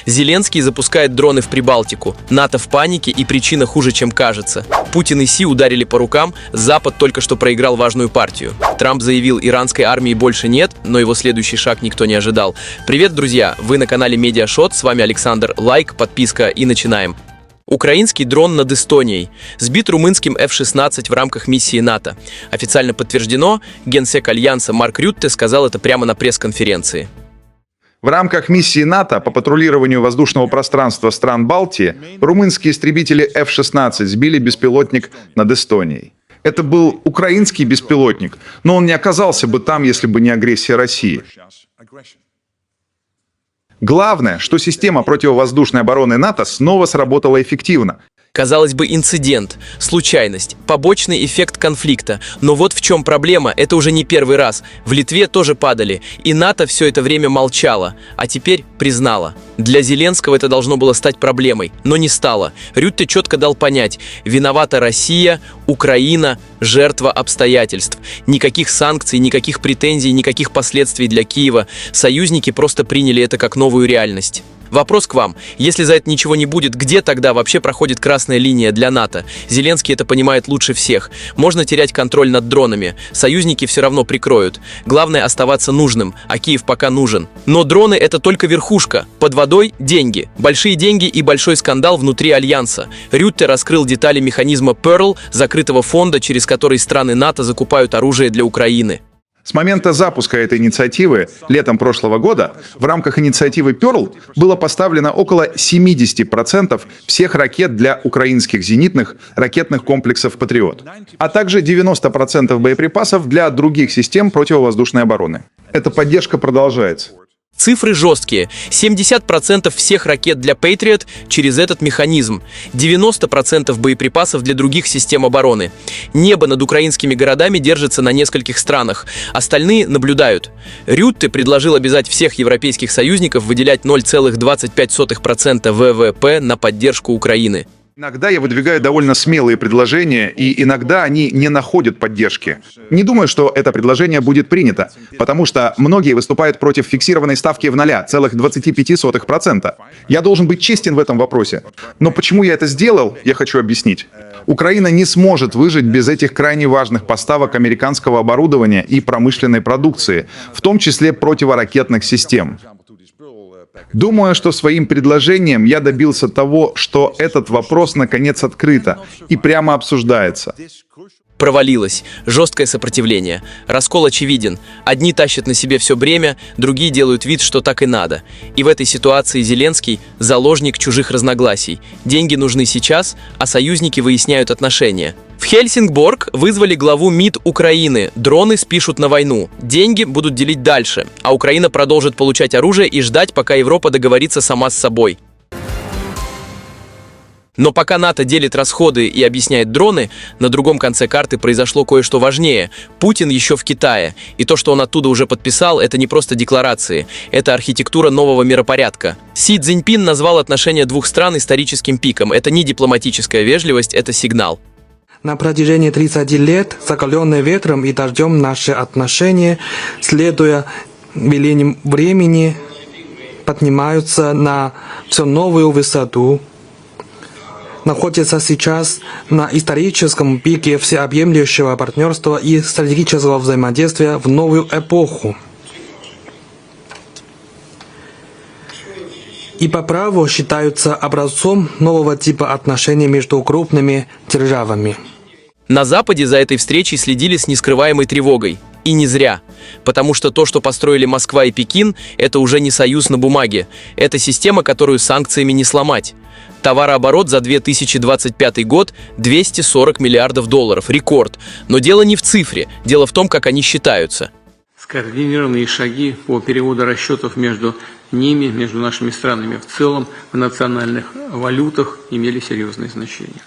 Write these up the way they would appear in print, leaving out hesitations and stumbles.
Зеленский запускает дроны в Прибалтику. НАТО в панике, и причина хуже, чем кажется. Путин и Си ударили по рукам, Запад только что проиграл важную партию. Трамп заявил, иранской армии больше нет, но его следующий шаг никто не ожидал. Привет, друзья! Вы на канале Медиашот, с вами Александр. Лайк, подписка и начинаем. Украинский дрон над Эстонией. Сбит румынским F-16 в рамках миссии НАТО. Официально подтверждено, генсек Альянса Марк Рютте сказал это прямо на пресс-конференции. В рамках миссии НАТО по патрулированию воздушного пространства стран Балтии румынские истребители F-16 сбили беспилотник над Эстонией. Это был украинский беспилотник, но он не оказался бы там, если бы не агрессия России. Главное, что система противовоздушной обороны НАТО снова сработала эффективно. Казалось бы, инцидент, случайность, побочный эффект конфликта. Но вот в чем проблема, это уже не первый раз. В Литве тоже падали, и НАТО все это время молчало, а теперь признало. Для Зеленского это должно было стать проблемой, но не стало. Рютте четко дал понять, виновата Россия, Украина, жертва обстоятельств. Никаких санкций, никаких претензий, никаких последствий для Киева. Союзники просто приняли это как новую реальность. Вопрос к вам. Если за это ничего не будет, где тогда вообще проходит красная линия для НАТО? Зеленский это понимает лучше всех. Можно терять контроль над дронами. Союзники все равно прикроют. Главное оставаться нужным, а Киев пока нужен. Но дроны это только верхушка. Под водой деньги. Большие деньги и большой скандал внутри Альянса. Рютте раскрыл детали механизма Pearl, закрытого фонда, через который страны НАТО закупают оружие для Украины. С момента запуска этой инициативы летом прошлого года в рамках инициативы Pearl было поставлено около 70% всех ракет для украинских зенитных ракетных комплексов «Патриот», а также 90% боеприпасов для других систем противовоздушной обороны. Эта поддержка продолжается. Цифры жесткие. 70% всех ракет для Patriot через этот механизм. 90% боеприпасов для других систем обороны. Небо над украинскими городами держится на нескольких странах. Остальные наблюдают. Рютте предложил обязать всех европейских союзников выделять 0,25% ВВП на поддержку Украины. Иногда я выдвигаю довольно смелые предложения, и иногда они не находят поддержки. Не думаю, что это предложение будет принято, потому что многие выступают против фиксированной ставки в 0,25%. Я должен быть честен в этом вопросе. Но почему я это сделал, я хочу объяснить. Украина не сможет выжить без этих крайне важных поставок американского оборудования и промышленной продукции, в том числе противоракетных систем. Думаю, что своим предложением я добился того, что этот вопрос наконец открыто и прямо обсуждается. Провалилось. Жесткое сопротивление. Раскол очевиден. Одни тащат на себе все бремя, другие делают вид, что так и надо. И в этой ситуации Зеленский – заложник чужих разногласий. Деньги нужны сейчас, а союзники выясняют отношения. В Хельсингборг вызвали главу МИД Украины. Дроны спишут на войну. Деньги будут делить дальше, а Украина продолжит получать оружие и ждать, пока Европа договорится сама с собой. Но пока НАТО делит расходы и объясняет дроны, на другом конце карты произошло кое-что важнее. Путин еще в Китае. И то, что он оттуда уже подписал, это не просто декларации. Это архитектура нового миропорядка. Си Цзиньпин назвал отношения двух стран историческим пиком. Это не дипломатическая вежливость, это сигнал. На протяжении 30 лет, закаленные ветром и дождем, наши отношения, следуя велениям времени, поднимаются на все новую высоту. Находится сейчас на историческом пике всеобъемлющего партнерства и стратегического взаимодействия в новую эпоху. И по праву считаются образцом нового типа отношений между крупными державами. На Западе за этой встречей следили с нескрываемой тревогой. И не зря. Потому что то, что построили Москва и Пекин, это уже не союз на бумаге. Это система, которую санкциями не сломать. Товарооборот за 2025 год – 240 миллиардов долларов. Рекорд. Но дело не в цифре. Дело в том, как они считаются. Скоординированные шаги по переводу расчетов между ними, между нашими странами в целом, в национальных валютах имели серьезное значение.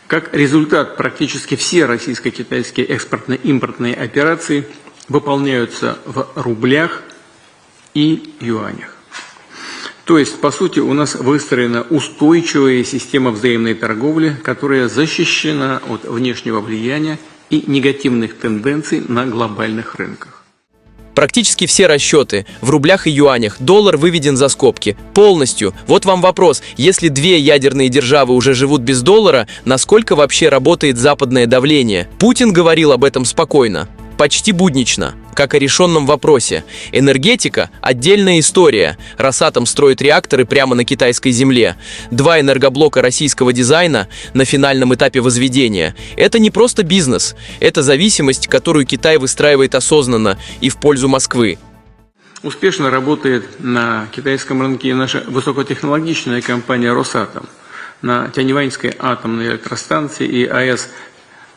Как результат, практически все российско-китайские экспортно-импортные операции выполняются в рублях и юанях. То есть, по сути, у нас выстроена устойчивая система взаимной торговли, которая защищена от внешнего влияния и негативных тенденций на глобальных рынках. Практически все расчеты в рублях и юанях, доллар выведен за скобки. Полностью. Вот вам вопрос. Если две ядерные державы уже живут без доллара, насколько вообще работает западное давление? Путин говорил об этом спокойно. Почти буднично, как о решенном вопросе. Энергетика – отдельная история. Росатом строит реакторы прямо на китайской земле. 2 энергоблока российского дизайна на финальном этапе возведения. Это не просто бизнес. Это зависимость, которую Китай выстраивает осознанно и в пользу Москвы. Успешно работает на китайском рынке наша высокотехнологичная компания «Росатом». На Тяньваньской атомной электростанции и АЭС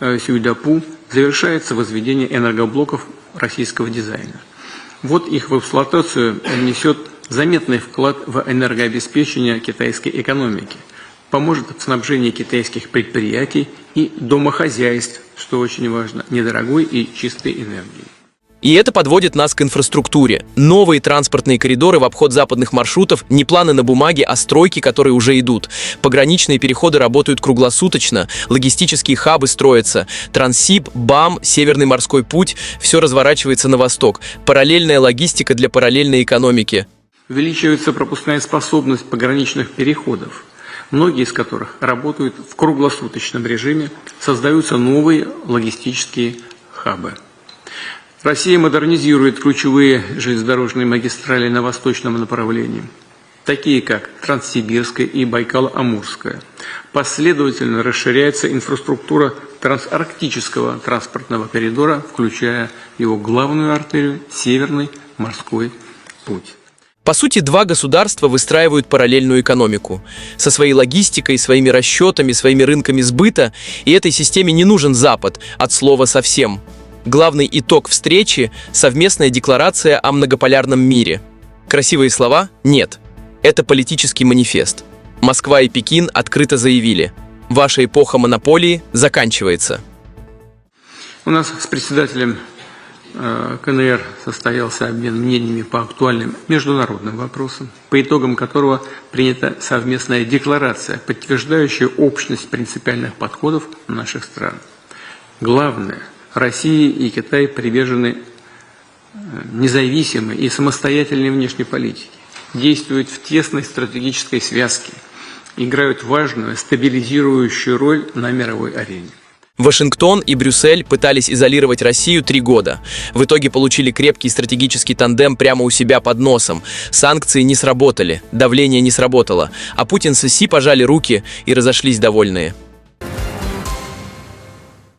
Сюйдапу завершается возведение энергоблоков российского дизайна. Вот их в эксплуатацию внесет заметный вклад в энергообеспечение китайской экономики, поможет в снабжении китайских предприятий и домохозяйств, что очень важно, недорогой и чистой энергией. И это подводит нас к инфраструктуре. Новые транспортные коридоры в обход западных маршрутов, не планы на бумаге, а стройки, которые уже идут. Пограничные переходы работают круглосуточно, логистические хабы строятся. Транссиб, БАМ, Северный морской путь – все разворачивается на восток. Параллельная логистика для параллельной экономики. Увеличивается пропускная способность пограничных переходов, многие из которых работают в круглосуточном режиме, создаются новые логистические хабы. Россия модернизирует ключевые железнодорожные магистрали на восточном направлении, такие как Транссибирская и Байкало-Амурская. Последовательно расширяется инфраструктура трансарктического транспортного коридора, включая его главную артерию – Северный морской путь. По сути, 2 государства выстраивают параллельную экономику. Со своей логистикой, своими расчетами, своими рынками сбыта. И этой системе не нужен Запад, от слова совсем. Главный итог встречи – совместная декларация о многополярном мире. Красивые слова? Нет. Это политический манифест. Москва и Пекин открыто заявили: ваша эпоха монополии заканчивается. У нас с председателем КНР состоялся обмен мнениями по актуальным международным вопросам, по итогам которого принята совместная декларация, подтверждающая общность принципиальных подходов наших стран. Главное – Россия и Китай привержены независимой и самостоятельной внешней политике, действуют в тесной стратегической связке, играют важную стабилизирующую роль на мировой арене. Вашингтон и Брюссель пытались изолировать Россию 3 года. В итоге получили крепкий стратегический тандем прямо у себя под носом. Санкции не сработали, давление не сработало, а Путин с Си пожали руки и разошлись довольные.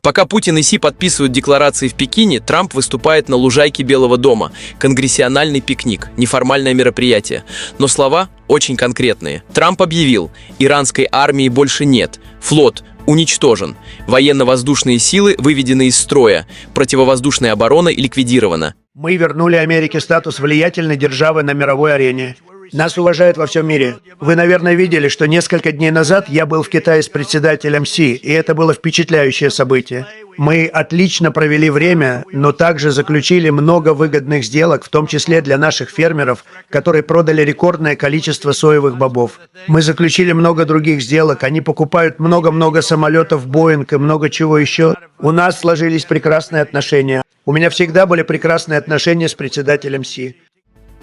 Пока Путин и Си подписывают декларации в Пекине, Трамп выступает на лужайке Белого дома. Конгрессиональный пикник, неформальное мероприятие. Но слова очень конкретные. Трамп объявил: иранской армии больше нет, флот уничтожен, военно-воздушные силы выведены из строя, противовоздушная оборона ликвидирована. Мы вернули Америке статус влиятельной державы на мировой арене. Нас уважают во всем мире. Вы, наверное, видели, что несколько дней назад я был в Китае с председателем Си, и это было впечатляющее событие. Мы отлично провели время, но также заключили много выгодных сделок, в том числе для наших фермеров, которые продали рекордное количество соевых бобов. Мы заключили много других сделок, они покупают много-много самолетов Боинг и много чего еще. У нас сложились прекрасные отношения. У меня всегда были прекрасные отношения с председателем Си.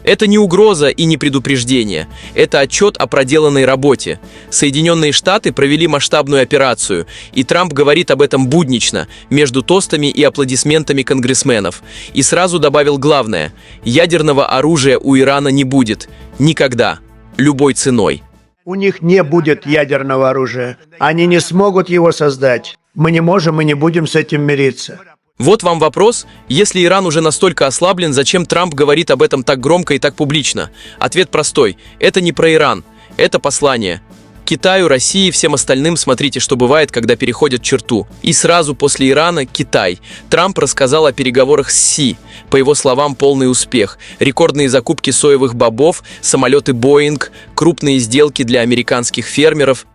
Это не угроза и не предупреждение. Это отчет о проделанной работе. Соединенные Штаты провели масштабную операцию, и Трамп говорит об этом буднично, между тостами и аплодисментами конгрессменов. И сразу добавил главное: ядерного оружия у Ирана не будет. Никогда. Любой ценой. У них не будет ядерного оружия. Они не смогут его создать. Мы не можем и не будем с этим мириться. Вот вам вопрос: если Иран уже настолько ослаблен, зачем Трамп говорит об этом так громко и так публично? Ответ простой: это не про Иран, это послание Китаю, России, всем остальным. Смотрите, что бывает, когда переходят черту. И сразу после Ирана Китай. Трамп рассказал о переговорах с Си. По его словам, полный успех. Рекордные закупки соевых бобов, самолеты Боинг, крупные сделки для американских фермеров.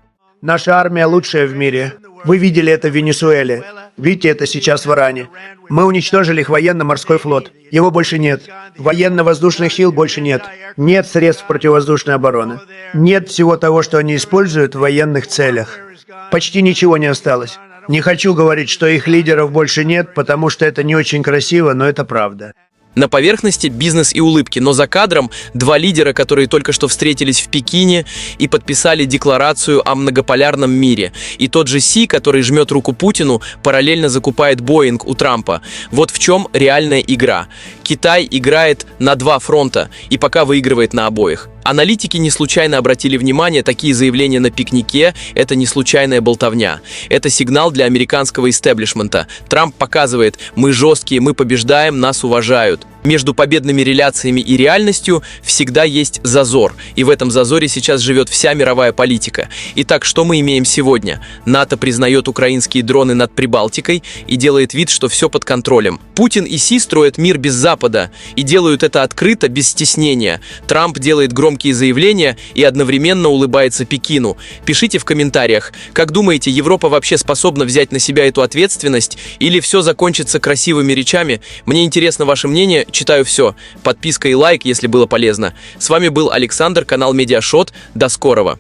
Наша армия лучшая в мире. Вы видели это в Венесуэле. Видите это сейчас в Иране. Мы уничтожили их военно-морской флот. Его больше нет. Военно-воздушных сил больше нет. Нет средств противовоздушной обороны. Нет всего того, что они используют в военных целях. Почти ничего не осталось. Не хочу говорить, что их лидеров больше нет, потому что это не очень красиво, но это правда. На поверхности бизнес и улыбки, но за кадром два лидера, которые только что встретились в Пекине и подписали декларацию о многополярном мире. И тот же Си, который жмет руку Путину, параллельно закупает Боинг у Трампа. Вот в чем реальная игра. Китай играет на два фронта и пока выигрывает на обоих. Аналитики не случайно обратили внимание, такие заявления на пикнике – это не случайная болтовня. Это сигнал для американского истеблишмента. Трамп показывает: мы жесткие, мы побеждаем, нас уважают. Между победными реляциями и реальностью всегда есть зазор, и в этом зазоре сейчас живет вся мировая политика. Итак, что мы имеем сегодня? НАТО признает украинские дроны над Прибалтикой и делает вид, что все под контролем. Путин и Си строят мир без Запада и делают это открыто, без стеснения. Трамп делает громкие заявления и одновременно улыбается Пекину. Пишите в комментариях, как думаете, Европа вообще способна взять на себя эту ответственность или все закончится красивыми речами? Мне интересно ваше мнение. Читаю все. Подписка и лайк, если было полезно. С вами был Александр, канал Медиашот. До скорого.